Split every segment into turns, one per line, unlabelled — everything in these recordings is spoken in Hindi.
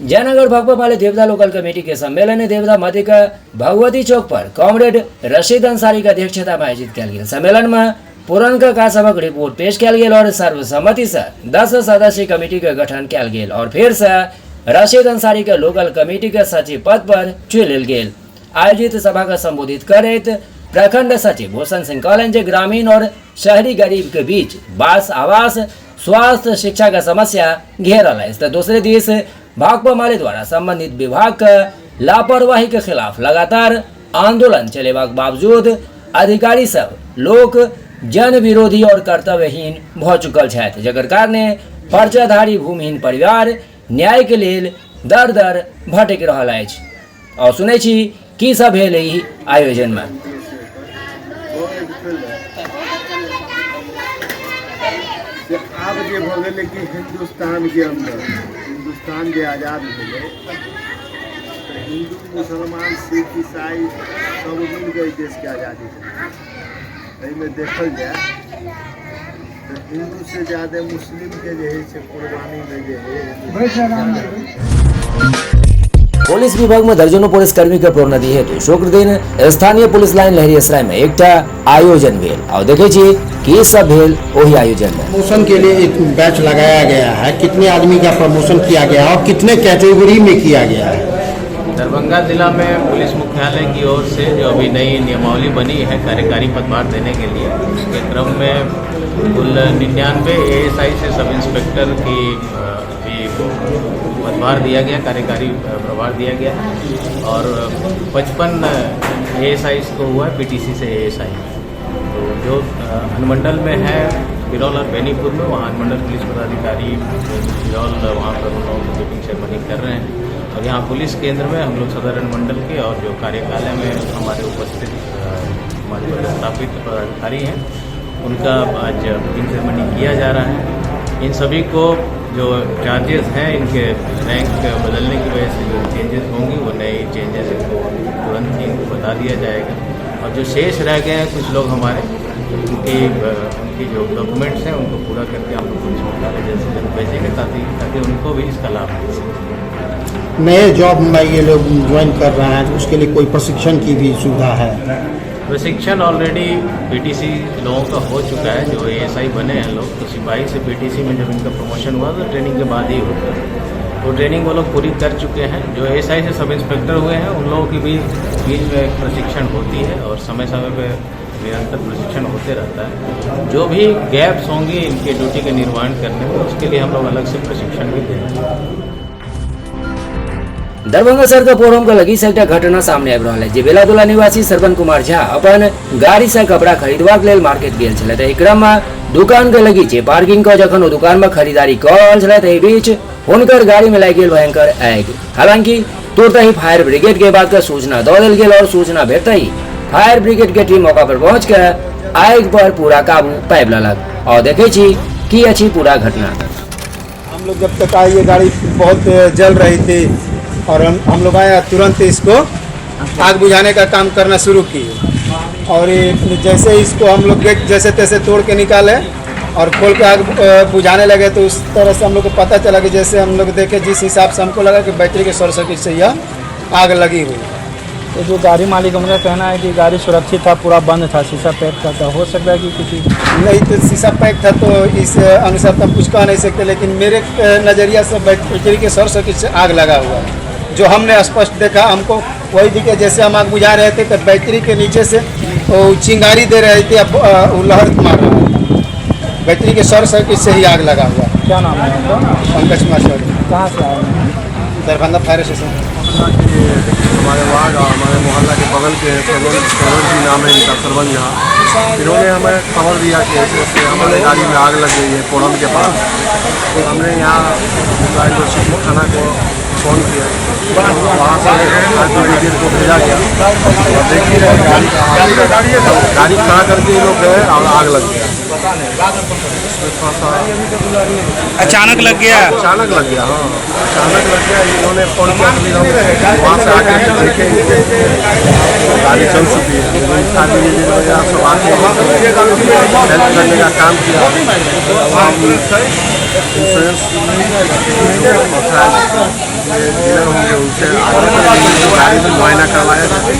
जयनगर भाकपा माले देवदा लोकल कमेटी के सम्मेलन देवदा मध्य का भगवती चौक पर कॉमरेड रशीद अंसारी की अध्यक्षता में आयोजित किया गया। सम्मेलन में पुरनका का सभक रिपोर्ट पेश किया गया और सर्वसम्मति से 10 सदस्यीय कमेटी का गठन किया गया और फिर से रशीद अंसारी के लोकल कमेटी के सचिव पद पर चुन लेल गेल। आयोजित सभा का संबोधित करते प्रखंड सचिव भूषण सिंह कहलन जे ग्रामीण और शहरी गरीब के बीच बास आवास स्वास्थ्य शिक्षा का समस्या घेरल है। तो दूसरे दिस भाकपा माले द्वारा संबंधित विभाग का लापरवाही के खिलाफ लगातार आंदोलन चलेवा के बावजूद अधिकारी सब लोग जन विरोधी और कर्तव्यहीन भ चुकल छथि, जकर कारणे पर्चाधारी भूमिहीन परिवार न्याय के लेल दर दर भटक रहल अछि। और सुनै छी की सब भेल एहि आयोजन में।
आब जे भ गेलै कि हिंदुस्तान के अंदर हिंदुस्तान जे आजाद भेलै तो हिंदू मुसलमान सिख ईसाई सब मिलकर इस देश के आज़ादी भेलै। एहिमे देखल जाए तो हिंदू से ज़्यादा मुस्लिम के जे है से कुर्बानी में जे है।
पुलिस विभाग में दर्जनों पुलिस कर्मी के प्रोन्नति हेतु शुक्र दिन स्थानीय पुलिस लाइन लहरियासराय में एक आयोजन भेल और देखे छी कि सब भेल वही आयोजन में।
प्रमोशन के लिए एक बैच लगाया गया है, कितने आदमी का प्रमोशन किया गया है और कितने कैटेगरी में किया गया है।
दरभंगा जिला में पुलिस मुख्यालय की ओर से जो अभी नई नियमावली बनी है कार्यकारी पदभार देने के लिए, उसके क्रम में कुल 99 ASI से सब इंस्पेक्टर की पदभार दिया गया, कार्यकारी प्रभार दिया गया और 55 ASI को हुआ है PTC से ASI। तो जो अनुमंडल में है बिरौल और बेनीपुर में, वहाँ अनुमंडल पुलिस पदाधिकारी बिरौल वहाँ पर उन लोगों को मीटिंग सेरेमनी कर रहे हैं और यहाँ पुलिस केंद्र में हम लोग सदर अनुमंडल के और जो कार्यकालय में हमारे उपस्थित हमारे पदस्थापित पदाधिकारी हैं उनका आज मीटिंग सेरेमनी किया जा रहा है। इन सभी को जो चार्जेस हैं इनके रैंक बदलने की वजह से जो चेंजेस होंगी वो नए चेंजेस इनको तुरंत ही इनको बता दिया जाएगा और जो शेष रह गए हैं कुछ लोग हमारे उनकी जो डॉक्यूमेंट्स हैं उनको पूरा करके हम लोग पुलिस मुख्यालय जैसे जल्द भेजेंगे ताकि उनको भी इसका लाभ मिल सके।
नए जॉब में ये लोग ज्वाइन कर रहे हैं, उसके लिए कोई प्रशिक्षण की भी सुविधा है?
प्रशिक्षण ऑलरेडी PTC लोगों का हो चुका है। जो ASI बने हैं लोग, तो सिपाही से PTC में जब इनका प्रमोशन हुआ तो ट्रेनिंग के बाद ही होता है, तो ट्रेनिंग वो लोग पूरी कर चुके हैं। जो ASI से सब इंस्पेक्टर हुए हैं उन लोगों की भी बीच में प्रशिक्षण होती है और समय समय पर निरंतर प्रशिक्षण होते रहता है। जो भी गैप्स होंगी इनके ड्यूटी के निर्वहन करने में, उसके लिए हम लोग अलग से प्रशिक्षण भी देंगे।
दरभंगा शहर का पोरम का लगी से घटना सामने आबि रहल है जे बेलादुला निवासी श्रवण कुमार झा अपन गाड़ी से कपड़ा खरीदवाक लेल मार्केट गेल छले। एहि क्रम में दुकान के लगी छै पार्किंग का जखन ओ दुकान में खरीदारी कऽ रहल छले एहि बीच हुनकर गाड़ी में लागि गेल भयंकर आगि। हालांकि तुरंत ही फायर ब्रिगेड के बात का सूचना दऽ देल गेल और सूचना भेटते ही फायर ब्रिगेड के टीम मौका पर पहुंच कर आग पर पूरा काबू पाबि लेलक और देखे छी की अछि पूरा घटना।
हम लोग जब तक आए ये गाड़ी बहुत जल रही थी और हम लोग आए तुरंत इसको आग बुझाने का काम करना शुरू किए और ये जैसे इसको हम लोग गेट जैसे तैसे तोड़ के निकाले और खोल के आग बुझाने लगे तो उस तरह से हम लोग को पता चला कि जैसे हम लोग देखे जिस हिसाब से हमको लगा कि बैटरी के शॉर्ट सर्किट से यह आग लगी हुई।
तो जो गाड़ी मालिक उनका कहना है कि गाड़ी सुरक्षित था, पूरा बंद था, शीशा पैक था, तो हो सकता है कि किसी
नहीं तो शीशा पैक था तो इस अनुसार तो हम कुछ कह नहीं सकते, लेकिन मेरे नज़रिया से बैटरी के शॉर्ट सर्किट से आग लगा हुआ है। जो हमने स्पष्ट देखा हमको वही दिखे, जैसे हम आग बुझा रहे थे तो बैटरी के नीचे से वो चिंगारी दे रही थी, वो लहर मार रहा है। बैटरी के शॉर्ट सर्किट से ही आग लगा हुआ।
क्या नाम है आपका?
पंकज कुमार चौधरी।
कहाँ से आए हैं?
Darbhanga fire station.
हमारे वार्ड और हमारे मोहल्ला के बगल के सरोज जी नाम है इनका, सरवन झा, इन्होंने हमें खबर दिया कि ऐसे ऐसे हमारे गाड़ी में आग लग गई है पोरम के पास। तो हमने यहाँ थाना को फ़ोन किया, वहाँ से ब्रिगेड को भेजा गया और देखिए गाड़ी खड़ा करके ये लोग गए और आग लग गया।
अचानक लग गया?
अचानक लग गया, हाँ अचानक लग गया। इन्होंने फ़ोन किया, वहाँ से आके देखेंगे गाड़ी चल चुकी है। सब आके हेल्प करने का काम किया। इंश्योरेंस अपने डीलर होंगे उनसे आगे से गाड़ी में मुआयना करवाया जाए।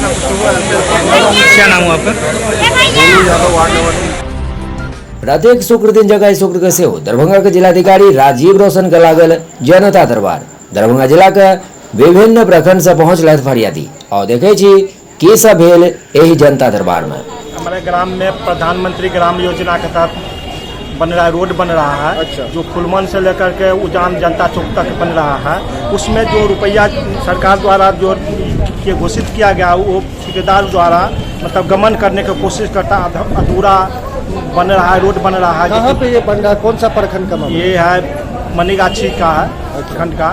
क्या नाम हुआ आपका?
Golu Yadav, ward number 3।
प्रत्येक शुक्र दिन जगह शुक्र के सेहो दरभंगा के जिलाधिकारी राजीव रोशन के लागल जनता दरबार। दरभंगा जिला के विभिन्न प्रखंड से पहुंचल फरियादी और देखे छी की सब भेल एही जनता दरबार में।
हमारे ग्राम में प्रधानमंत्री ग्राम योजना के तहत बन रहा है, रोड बन रहा है।
अच्छा।
जो फुलमन से लेकर के उजान जनता चौक तक बन रहा है। उसमें जो रुपया सरकार द्वारा जो ये घोषित किया गया वो ठेकेदार द्वारा मतलब गमन करने की कोशिश करता, अधूरा बन रहा है, रोड बन रहा है।
कहाँ पे ये बन रहा है, कौन सा प्रखंड का मामला?
ये है मनीगाछी का है खंड का।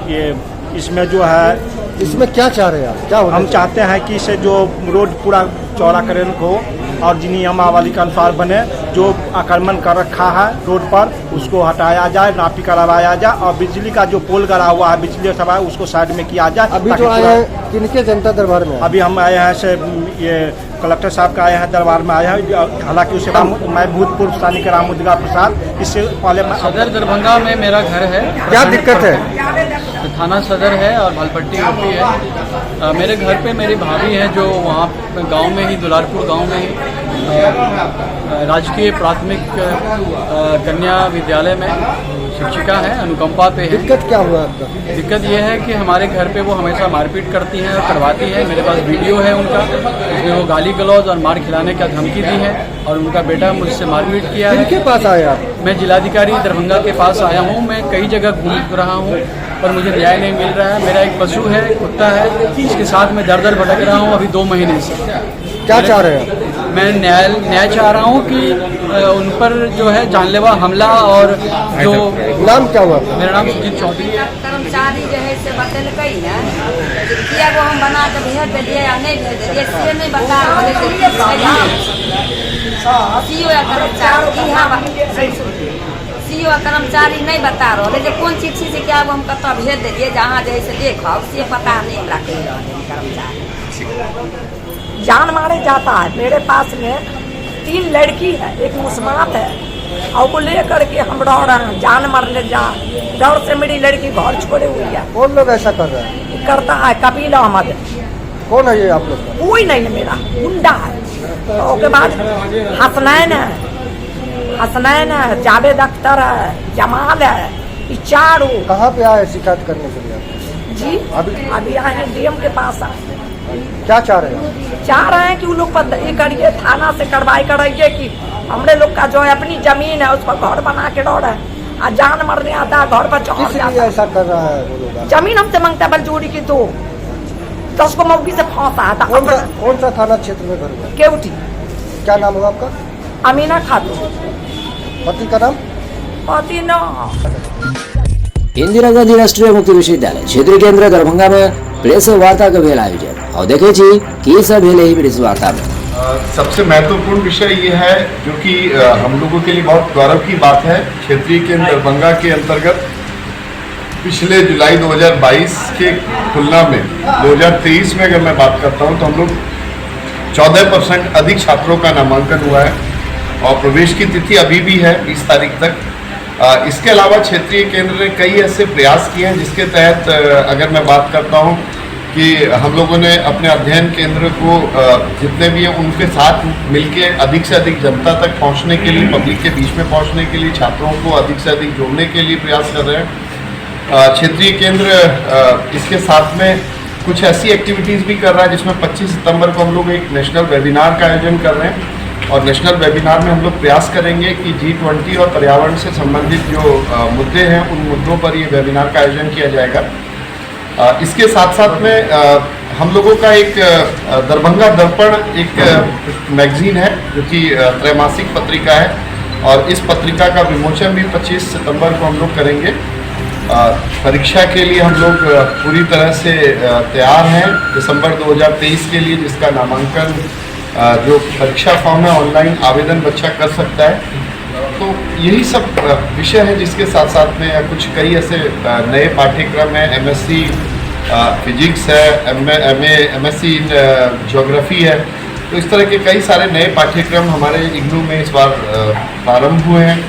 ये इसमें जो है
इसमें क्या चाह रहे हैं आप, क्या होना
हम चाहते हैं कि इसे जो रोड पूरा चौड़ा करे हो और नियमावली के अनुसार बने। जो आक्रमण कर रखा है रोड पर उसको हटाया जाए, नापी करवाया जाए और बिजली का जो पोल गड़ा हुआ है बिजली सब है उसको साइड में किया जाए।
अभी
ताकि
जो आए हैं किनके जनता दरबार में?
अभी हम आए हैं से ये कलेक्टर साहब का आए हैं, दरबार में आए हैं। हालांकि उससे मैं भूतपूर्व सैनिक रामुद्रा प्रसाद, इससे पहले
सदर दरभंगा में मेरा घर है।
क्या दिक्कत है?
थाना सदर है और भलपट्टी यूपी है। मेरे घर पे मेरी भाभी है जो वहाँ गांव में ही, दुलारपुर गांव में ही राजकीय प्राथमिक कन्या विद्यालय में शिक्षिका है, अनुकंपा पे है।
दिक्कत क्या हुआ आपका?
दिक्कत ये है कि हमारे घर पे वो हमेशा मारपीट करती हैं और करवाती है। मेरे पास वीडियो है उनका, उसमें वो गाली गलौज और मार खिलाने का धमकी दी है और उनका बेटा मुझसे मारपीट किया है।
किनके पास आए आप?
मैं जिलाधिकारी दरभंगा के पास आया हूँ। मैं कई जगह घूम रहा हूँ पर मुझे न्याय नहीं मिल रहा है। मेरा एक पशु है, कुत्ता है, इसके साथ मैं दर दर भटक रहा हूँ अभी 2 महीने से।
क्या चाह रहे हैं?
मैं न्याय चाह रहा हूँ कि उन पर जो है जानलेवा हमला और जो
नाम क्या हुआ?
मेरा नाम सुजीत चौधरी है।
कर्मचारी जो है से बतेलकै है किया वो हम बना के भेज दिए या नहीं भेज दिए से नहीं बता रहे सीओ या कर्मचारी सीओ कर्मचारी नहीं बता रहे जो कौन चिट्ठी से क्या वो हम कत भेज दिए जहाँ जैसे देखो से पता नहीं हमरा कर्मचारी
जान मारे जाता है। मेरे पास में 3 लड़की है, एक मुस्मात है और वो ले करके हम डर रहे हैं जान मारने जा। डर से मेरी लड़की घर छोड़े हुई है।
कौन लोग ऐसा कर रहे हैं?
करता है कपिल अहमद।
कौन है ये आप लोग का?
कोई नहीं है, मेरा गुंडा है। तो उसके बाद हसनैन है, जावेद अख्तर है, जमाल है, ये 4।
कहाँ पे आए शिकायत करने के लिए आप?
जी अभी आए हैं डीएम के पास आए।
क्या चाह रहे हैं?
चाह रहे हैं कि वो लोग पर ये करिए, थाना से कार्रवाई कराइए कि हमरे लोग का जो है अपनी जमीन है उस पर घर बना के डर है और जान मरने आता है घर पर चढ़ जाता है।
ऐसा कर रहा है वो लोग?
जमीन हमसे मांगता है बलजोड़ी की 10 को मौकी से फंसा आता।
कौन सा थाना क्षेत्र में घर हुआ?
केवटी।
क्या नाम हुआ आपका?
अमीना खातून।
पति का नाम?
पति न
इंदिरा गांधी राष्ट्रीय मुक्त विश्वविद्यालय क्षेत्रीय केंद्र दरभंगा में प्रेस वार्ता का भेल आयोजन और देखे छी की सब भेल एही प्रेस वार्ता में।
सबसे महत्वपूर्ण विषय ये है जो कि हम लोगों के लिए बहुत गौरव की बात है। क्षेत्रीय केंद्र दरभंगा के अंतर्गत पिछले जुलाई 2022 के तुलना में 2023 में अगर मैं बात करता हूँ तो हम लोग 14% अधिक छात्रों का नामांकन हुआ है और प्रवेश की तिथि अभी भी है 20 तारीख तक। इसके अलावा क्षेत्रीय केंद्र ने कई ऐसे प्रयास किए हैं जिसके तहत अगर मैं बात करता हूँ कि हम लोगों ने अपने अध्ययन केंद्र को जितने भी हैं उनके साथ मिलके अधिक से अधिक जनता तक पहुँचने के लिए, पब्लिक के बीच में पहुँचने के लिए, छात्रों को अधिक से अधिक जोड़ने के लिए प्रयास कर रहे हैं। क्षेत्रीय केंद्र इसके साथ में कुछ ऐसी एक्टिविटीज़ भी कर रहा है जिसमें 25 सितंबर को हम लोग एक नेशनल वेबिनार का आयोजन कर रहे हैं और नेशनल वेबिनार में हम लोग प्रयास करेंगे कि G20 और पर्यावरण से संबंधित जो मुद्दे हैं उन मुद्दों पर ये वेबिनार का आयोजन किया जाएगा। इसके साथ साथ में हम लोगों का एक दरभंगा दर्पण एक मैगजीन है जो कि त्रैमासिक पत्रिका है और इस पत्रिका का विमोचन भी 25 सितंबर को हम लोग करेंगे। परीक्षा के लिए हम लोग पूरी तरह से तैयार हैं दिसंबर 2023 के लिए, जिसका नामांकन जो परीक्षा फॉर्म है ऑनलाइन आवेदन बच्चा कर सकता है। तो यही सब विषय है जिसके साथ साथ में कुछ कई ऐसे नए पाठ्यक्रम हैं। MSc फिजिक्स है, MSc ज्योग्राफी है। तो इस तरह के कई सारे नए पाठ्यक्रम हमारे इग्नू में इस बार प्रारंभ हुए हैं।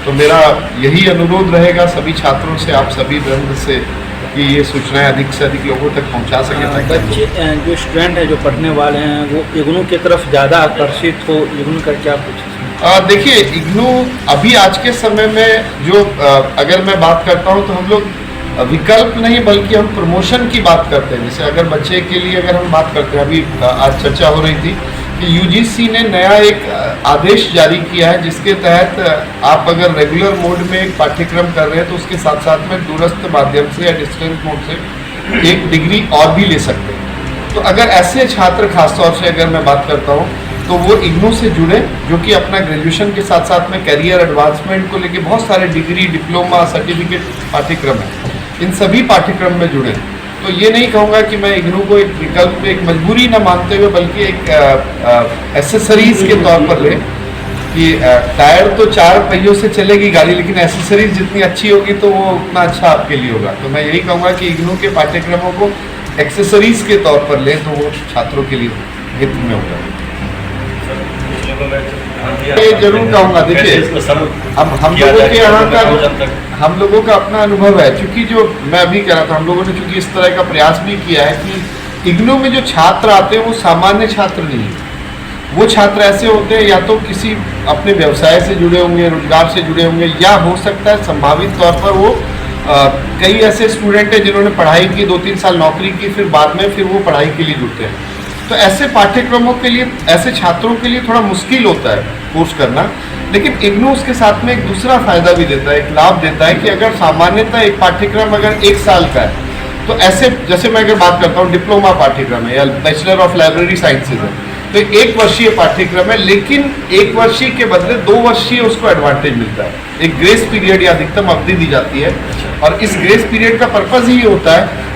तो मेरा यही अनुरोध रहेगा सभी छात्रों से, आप सभी वृंद से कि ये सूचनाएं अधिक से अधिक लोगों तक पहुंचा सके ताकि
बच्चे जो स्टूडेंट हैं जो पढ़ने वाले हैं वो इग्नू की तरफ ज़्यादा आकर्षित हो, इग्नू का क्या कुछ?
देखिए, इग्नू अभी आज के समय में जो अगर मैं बात करता हूं तो हम लोग विकल्प नहीं बल्कि हम प्रमोशन की बात करते हैं। जैसे अगर बच्चे के लिए अगर हम बात करते हैं, अभी आज चर्चा हो रही थी कि यूजीसी ने नया एक आदेश जारी किया है जिसके तहत आप अगर रेगुलर मोड में एक पाठ्यक्रम कर रहे हैं तो उसके साथ साथ में दूरस्थ माध्यम से या डिस्टेंस मोड से एक डिग्री और भी ले सकते हैं। तो अगर ऐसे छात्र खासतौर से अगर मैं बात करता हूँ तो वो इग्नू से जुड़े, जो कि अपना ग्रेजुएशन के साथ साथ में करियर एडवांसमेंट को लेके बहुत सारे डिग्री, डिप्लोमा, सर्टिफिकेट पाठ्यक्रम है, इन सभी पाठ्यक्रम में जुड़े। तो ये नहीं कहूँगा कि मैं इग्नू को एक विकल्प, एक मजबूरी न मानते हुए बल्कि एक एसेसरीज के तौर पर ले कि टायर तो 4 पहियों से चलेगी गाड़ी, लेकिन एसेसरीज जितनी अच्छी होगी तो वो उतना अच्छा आपके लिए होगा। तो मैं यही कहूँगा कि इग्नू के पाठ्यक्रमों को एक्सेसरीज के तौर पर ले तो वो छात्रों के लिए हित में होगा। ये जरूर कहूँगा, देखिए अब हम लोगों के यहाँ का हम लोगों का अपना अनुभव है, क्योंकि जो मैं अभी कह रहा था, हम लोगों ने चूंकि इस तरह का प्रयास भी किया है कि इग्नू में जो छात्र आते हैं वो सामान्य छात्र नहीं है। वो छात्र ऐसे होते हैं या तो किसी अपने व्यवसाय से जुड़े होंगे, रोजगार से जुड़े होंगे, या हो सकता है संभावित तौर पर वो कई ऐसे स्टूडेंट हैं जिन्होंने पढ़ाई की, 2-3 साल नौकरी की, फिर बाद में फिर वो पढ़ाई के लिए जुड़ते हैं। तो ऐसे पाठ्यक्रमों के लिए, ऐसे छात्रों के लिए थोड़ा मुश्किल होता है कोर्स करना, लेकिन इग्नू उसके साथ में एक दूसरा फायदा भी देता है, एक लाभ देता है कि अगर सामान्यतः एक पाठ्यक्रम अगर 1 साल का है तो ऐसे, जैसे मैं अगर बात करता हूँ डिप्लोमा पाठ्यक्रम है या बैचलर ऑफ लाइब्रेरी साइंसेज है, तो 1 वर्षीय पाठ्यक्रम है, लेकिन 1 वर्षीय के बदले 2 वर्षीय उसको एडवांटेज मिलता है। एक ग्रेस पीरियड या अधिकतम अवधि दी जाती है, और इस ग्रेस पीरियड का पर्पज ही होता है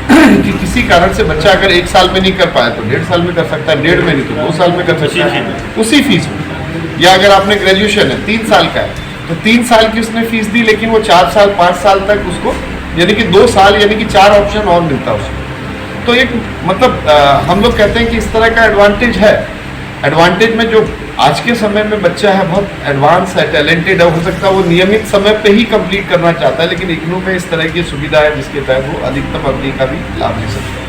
कि किसी कारण से बच्चा अगर 1 साल में नहीं कर पाया तो 1.5 साल में कर सकता है, 1.5 में नहीं तो 2 साल में कर सकता है उसी फीस में। या अगर आपने ग्रेजुएशन है 3 साल का है तो 3 साल की उसने फीस दी, लेकिन वो 4 साल 5 साल तक उसको, यानी कि 2 साल, यानी कि 4 ऑप्शन और मिलता है उसको। तो एक मतलब हम लोग कहते हैं कि इस तरह का एडवांटेज है। एडवांटेज में जो आज के समय में बच्चा है बहुत एडवांस है, टैलेंटेड है, हो सकता है वो नियमित समय पे ही कंप्लीट करना चाहता है, लेकिन इग्नू में इस तरह की सुविधा है जिसके तहत वो अधिकतम अवधि का भी लाभ ले सकता है।